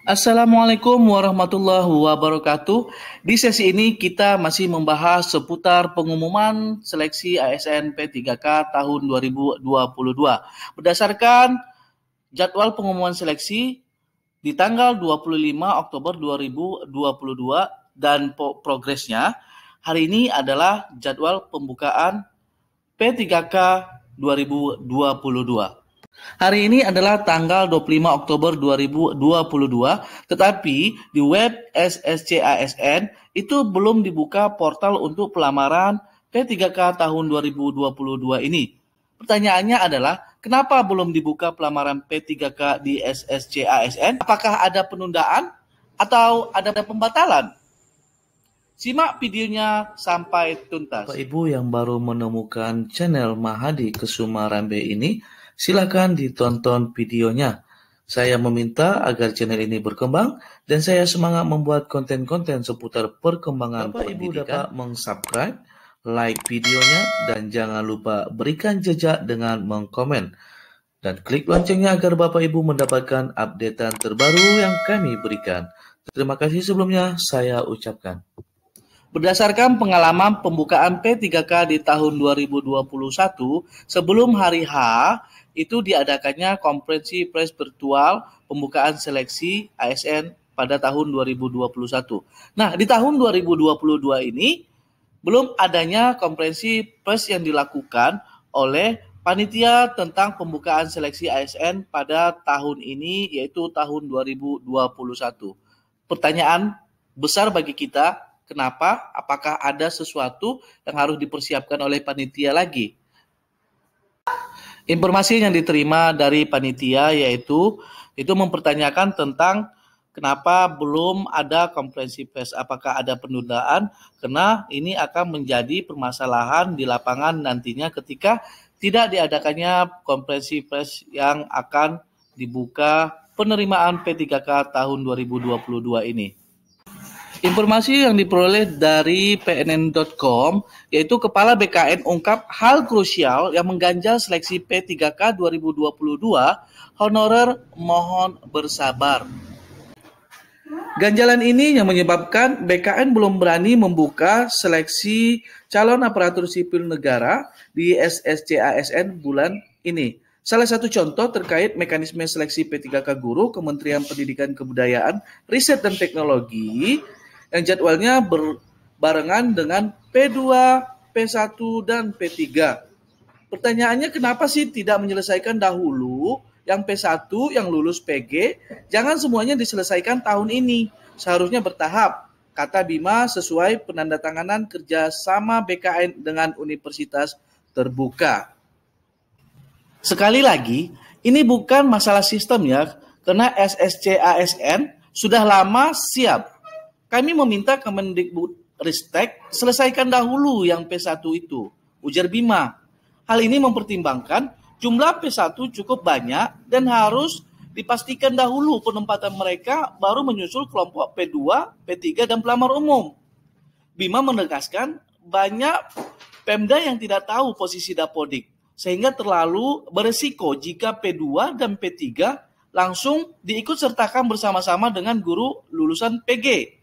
Assalamualaikum warahmatullahi wabarakatuh. Di sesi ini kita masih membahas seputar pengumuman seleksi ASN P3K tahun 2022. Berdasarkan jadwal pengumuman seleksi di tanggal 25 Oktober 2022 dan progresnya, hari ini adalah jadwal pembukaan P3K 2022. Hari ini adalah tanggal 25 Oktober 2022, tetapi di web SSCASN itu belum dibuka portal untuk pelamaran P3K tahun 2022 ini. Pertanyaannya adalah, kenapa belum dibuka pelamaran P3K di SSCASN? Apakah ada penundaan atau ada pembatalan? Simak videonya sampai tuntas. Bapak Ibu yang baru menemukan channel Mahadi Kesuma Rambe ini, silakan ditonton videonya. Saya meminta agar channel ini berkembang dan saya semangat membuat konten-konten seputar perkembangan Bapak pendidikan. Ibu dapat meng-subscribe, like videonya, dan jangan lupa berikan jejak dengan mengkomen. Dan klik loncengnya agar Bapak Ibu mendapatkan updatean terbaru yang kami berikan. Terima kasih sebelumnya saya ucapkan. Berdasarkan pengalaman pembukaan P3K di tahun 2021, sebelum hari H, itu diadakannya konferensi pers virtual pembukaan seleksi ASN pada tahun 2021. Nah, di tahun 2022 ini, belum adanya konferensi pers yang dilakukan oleh panitia tentang pembukaan seleksi ASN pada tahun ini, yaitu tahun 2021. Pertanyaan besar bagi kita, kenapa? Apakah ada sesuatu yang harus dipersiapkan oleh panitia lagi? Informasi yang diterima dari panitia yaitu mempertanyakan tentang kenapa belum ada konferensi pers, apakah ada penundaan, karena ini akan menjadi permasalahan di lapangan nantinya ketika tidak diadakannya konferensi pers yang akan dibuka penerimaan P3K tahun 2022 ini. Informasi yang diperoleh dari pnn.com yaitu Kepala BKN ungkap hal krusial yang mengganjal seleksi P3K 2022, honorer mohon bersabar. Ganjalan ini yang menyebabkan BKN belum berani membuka seleksi calon aparatur sipil negara di SSCASN bulan ini. Salah satu contoh terkait mekanisme seleksi P3K guru Kementerian Pendidikan Kebudayaan, Riset dan Teknologi yang jadwalnya berbarengan dengan P2, P1, dan P3. Pertanyaannya, kenapa sih tidak menyelesaikan dahulu yang P1 yang lulus PG? Jangan semuanya diselesaikan tahun ini, seharusnya bertahap, kata Bima sesuai penandatanganan kerjasama BKN dengan Universitas Terbuka. Sekali lagi, ini bukan masalah sistem ya, karena SSCASN sudah lama siap. Kami meminta Kemendikbudristek selesaikan dahulu yang P1 itu, ujar Bima. Hal ini mempertimbangkan jumlah P1 cukup banyak dan harus dipastikan dahulu penempatan mereka baru menyusul kelompok P2, P3, dan pelamar umum. Bima menegaskan banyak Pemda yang tidak tahu posisi Dapodik, sehingga terlalu beresiko jika P2 dan P3 langsung diikutsertakan bersama-sama dengan guru lulusan PG.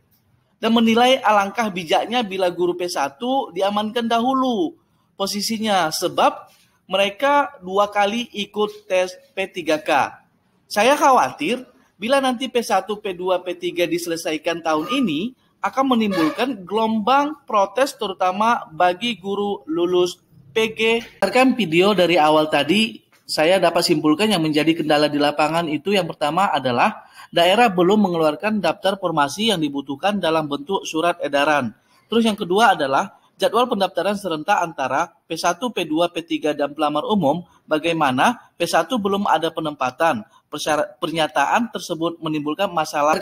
Dan menilai alangkah bijaknya bila guru P1 diamankan dahulu posisinya sebab mereka 2 kali ikut tes P3K. Saya khawatir bila nanti P1, P2, P3 diselesaikan tahun ini akan menimbulkan gelombang protes terutama bagi guru lulus PG. Berdasarkan video dari awal tadi, saya dapat simpulkan yang menjadi kendala di lapangan itu yang pertama adalah daerah belum mengeluarkan daftar formasi yang dibutuhkan dalam bentuk surat edaran. Terus yang kedua adalah jadwal pendaftaran serentak antara P1, P2, P3, dan pelamar umum, bagaimana P1 belum ada penempatan. Pernyataan tersebut menimbulkan masalah.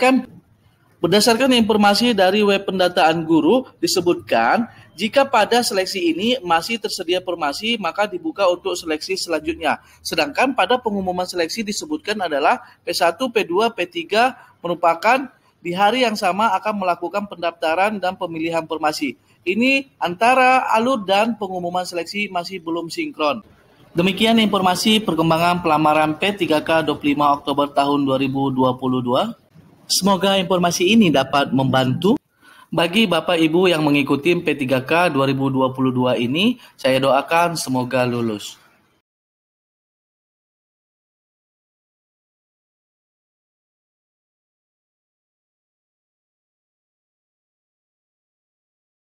Berdasarkan informasi dari web pendataan guru, disebutkan jika pada seleksi ini masih tersedia formasi, maka dibuka untuk seleksi selanjutnya. Sedangkan pada pengumuman seleksi disebutkan adalah P1, P2, P3 merupakan di hari yang sama akan melakukan pendaftaran dan pemilihan formasi. Ini antara alur dan pengumuman seleksi masih belum sinkron. Demikian informasi perkembangan pelamaran P3K 25 Oktober tahun 2022. Semoga informasi ini dapat membantu bagi Bapak Ibu yang mengikuti P3K 2022 ini. Saya doakan semoga lulus.